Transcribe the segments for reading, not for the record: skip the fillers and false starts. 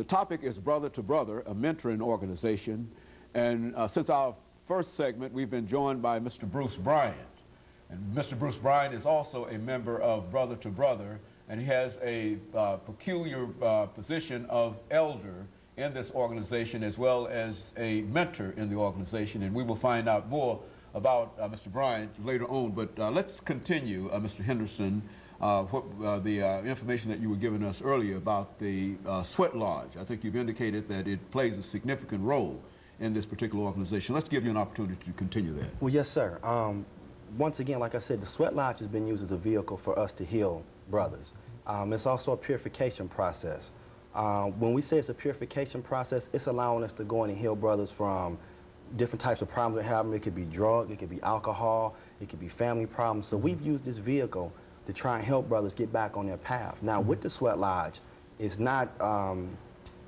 The topic is Brother to Brother, a mentoring organization. And since our first segment, we've been joined by Mr. Bruce Bryant. And Mr. Bruce Bryant is also a member of Brother to Brother, and he has a peculiar position of elder in this organization as well as a mentor in the organization. And we will find out more about Mr. Bryant later on. But let's continue, Mr. Henderson, the information that you were giving us earlier about the Sweat Lodge. I think you've indicated that it plays a significant role in this particular organization. Let's give you an opportunity to continue that. Well, yes, sir. Once again, like I said, the Sweat Lodge has been used as a vehicle for us to heal brothers. It's also a purification process. When we say it's a purification process, it's allowing us to go in and heal brothers from different types of problems they're having. It could be drug, it could be alcohol, it could be family problems. So we've used this vehicle to try and help brothers get back on their path. Now, with the Sweat Lodge, it's not,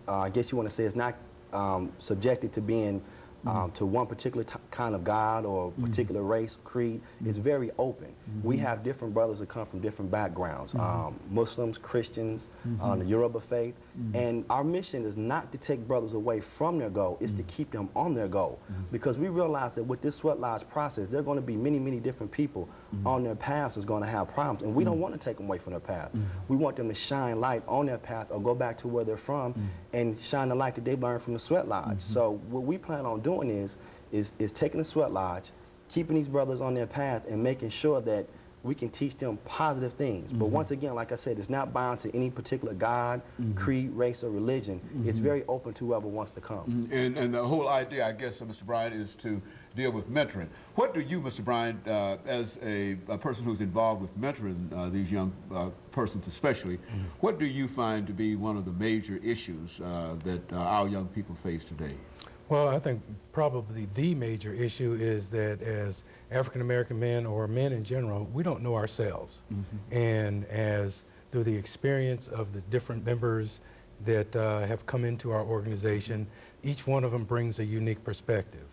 I guess you want to say, it's not subjected to being to one particular kind of God or particular race, creed. It's very open. We have different brothers that come from different backgrounds, Muslims, Christians, the Yoruba faith, and our mission is not to take brothers away from their goal, it's to keep them on their goal, because we realize that with this Sweat Lodge process, there are going to be many, many different people on their paths that's going to have problems, and we don't want to take them away from their path. We want them to shine light on their path or go back to where they're from and shine the light that they learned from the Sweat Lodge. So what we plan on doing is taking the Sweat Lodge, keeping these brothers on their path, and making sure that we can teach them positive things. But once again, like I said, it's not bound to any particular God, creed, race, or religion. It's very open to whoever wants to come. And the whole idea, I guess, Mr. Bryant, is to deal with mentoring. What do you, Mr. Bryant, as a person who's involved with mentoring these young persons especially, what do you find to be one of the major issues that our young people face today? Well, I think probably the major issue is that as African-American men or men in general, we don't know ourselves. And as through the experience of the different members that have come into our organization, each one of them brings a unique perspective.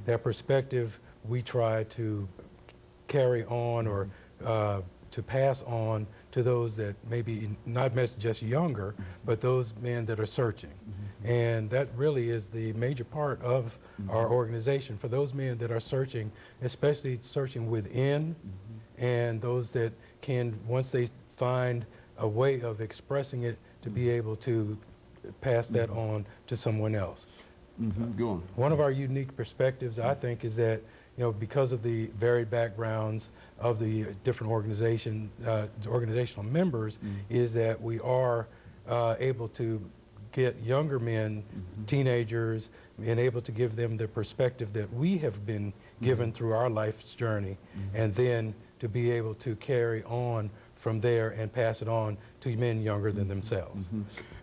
That perspective we try to carry on or to pass on to those that maybe not just younger, but those men that are searching. And that really is the major part of our organization, for those men that are searching, especially searching within, and those that can, once they find a way of expressing it, to be able to pass that on to someone else. Go on. One of our unique perspectives, I think, is that, you know, because of the varied backgrounds of the different organizational members, is that we are able to get younger men, teenagers, and able to give them the perspective that we have been given through our life's journey, and then to be able to carry on from there and pass it on to men younger than themselves.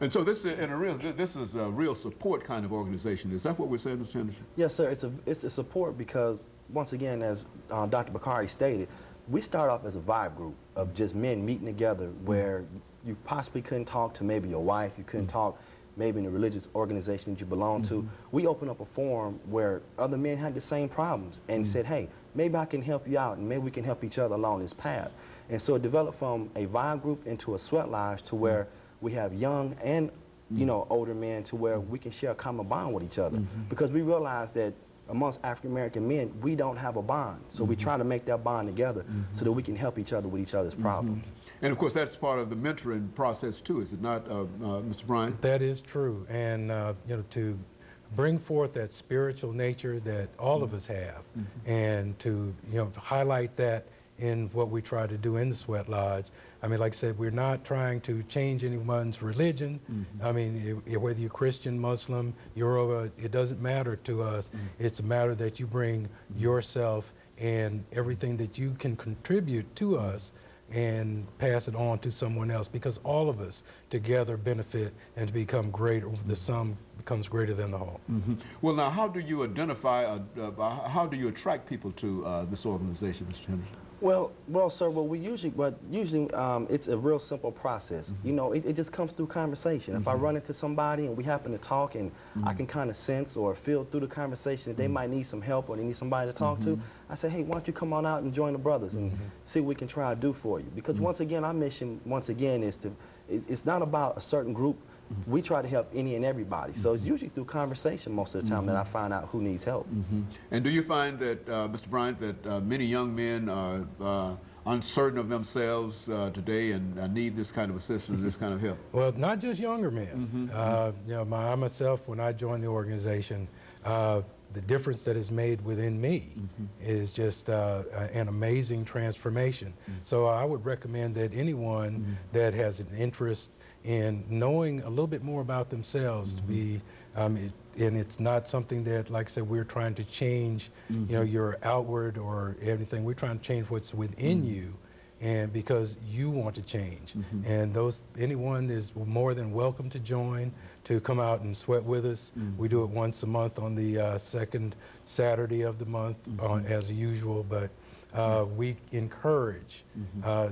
And so this is a real support kind of organization. Is that what we're saying, Mr. Henderson? Yes, sir. It's a support because, once again, as Dr. Bakari stated, we start off as a vibe group of just men meeting together where you possibly couldn't talk to maybe your wife, you couldn't talk maybe in a religious organization that you belong to. We opened up a forum where other men had the same problems and said, hey, maybe I can help you out and maybe we can help each other along this path. And so it developed from a vibe group into a Sweat Lodge to where we have young and older men to where we can share a common bond with each other. Because we realize that amongst African-American men, we don't have a bond. So we try to make that bond together so that we can help each other with each other's problems. And of course, that's part of the mentoring process too, is it not, Mr. Bryant? That is true. And to bring forth that spiritual nature that all of us have, and to highlight that in what we try to do in the Sweat Lodge. I mean, like I said, we're not trying to change anyone's religion. I mean, whether you're Christian, Muslim, Yoruba, it doesn't matter to us. It's a matter that you bring yourself and everything that you can contribute to us and pass it on to someone else, because all of us together benefit and to become greater. The sum becomes greater than the whole. Well, now, how do you identify, how do you attract people to this organization, Mr. Henderson? Well, sir, usually it's a real simple process. It just comes through conversation. If I run into somebody and we happen to talk and I can kind of sense or feel through the conversation that they might need some help or they need somebody to talk to, I say, hey, why don't you come on out and join the brothers and see what we can try to do for you. Because once again, our mission, is it's not about a certain group we try to help any and everybody. So it's usually through conversation most of the time that I find out who needs help. And do you find that, Mr. Bryant, that many young men are uncertain of themselves today and need this kind of assistance, this kind of help? Well, not just younger men. You know, I myself, when I joined the organization, the difference that is made within me is just an amazing transformation. So I would recommend that anyone that has an interest in knowing a little bit more about themselves to be, and it's not something that, like I said, we're trying to change, you know, your outward or anything. We're trying to change what's within you, and because you want to change. And anyone is more than welcome to join, to come out and sweat with us. We do it once a month on the second Saturday of the month, as usual, but we encourage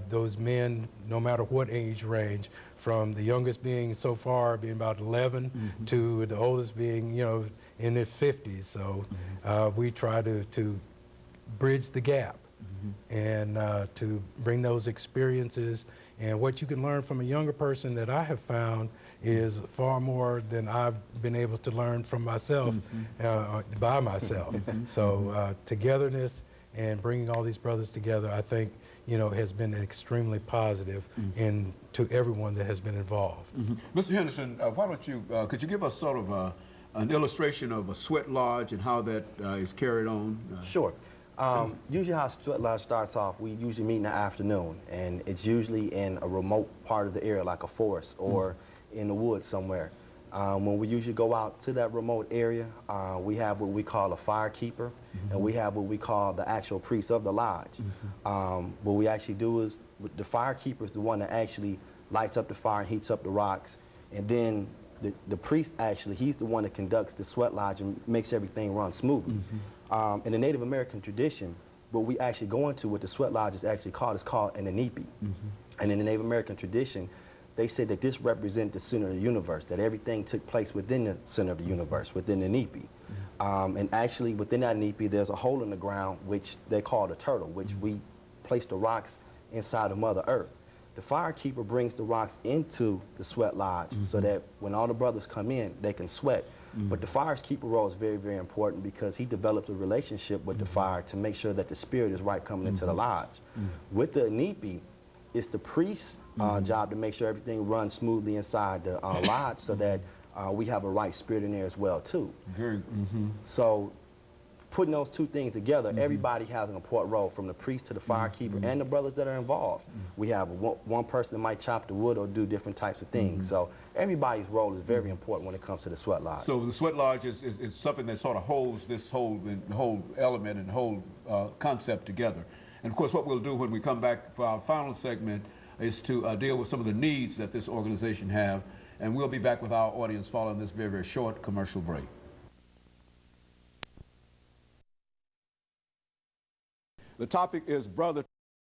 those men, no matter what age range, from the youngest being so far being about 11 to the oldest being, you know, in their 50s. So we try to bridge the gap and to bring those experiences. And what you can learn from a younger person that I have found is far more than I've been able to learn from myself by myself. So togetherness and bringing all these brothers together, I think, you know, has been extremely positive to everyone that has been involved. Mr. Henderson, why don't you, could you give us sort of an illustration of a sweat lodge and how that is carried on? Sure. Usually how a sweat lodge starts off, we usually meet in the afternoon, and it's usually in a remote part of the area, like a forest or in the woods somewhere. When we usually go out to that remote area, we have what we call a fire keeper, and we have what we call the actual priest of the lodge. What we actually do is, the fire keeper is the one that actually lights up the fire, heats up the rocks, and then the priest actually, he's the one that conducts the sweat lodge and makes everything run smoothly. In the Native American tradition, what we actually go into, what the sweat lodge is actually called, is called an inipi. And in the Native American tradition, they said that this represents the center of the universe, that everything took place within the center of the universe, within the inipi. And actually, within that inipi, there's a hole in the ground, which they call the turtle, which we place the rocks inside of Mother Earth. The fire keeper brings the rocks into the sweat lodge so that when all the brothers come in, they can sweat. But the fire keeper role is very, very important because he develops a relationship with the fire to make sure that the spirit is right coming into the lodge. With the inipi, it's the priest's job to make sure everything runs smoothly inside the lodge so that we have a right spirit in there as well, too. So putting those two things together, everybody has an important role, from the priest to the fire keeper and the brothers that are involved. We have one person that might chop the wood or do different types of things. So everybody's role is very important when it comes to the sweat lodge. So the sweat lodge is something that sort of holds this whole element and whole concept together. And of course, what we'll do when we come back for our final segment is to deal with some of the needs that this organization have. And we'll be back with our audience following this very, very short commercial break. The topic is brother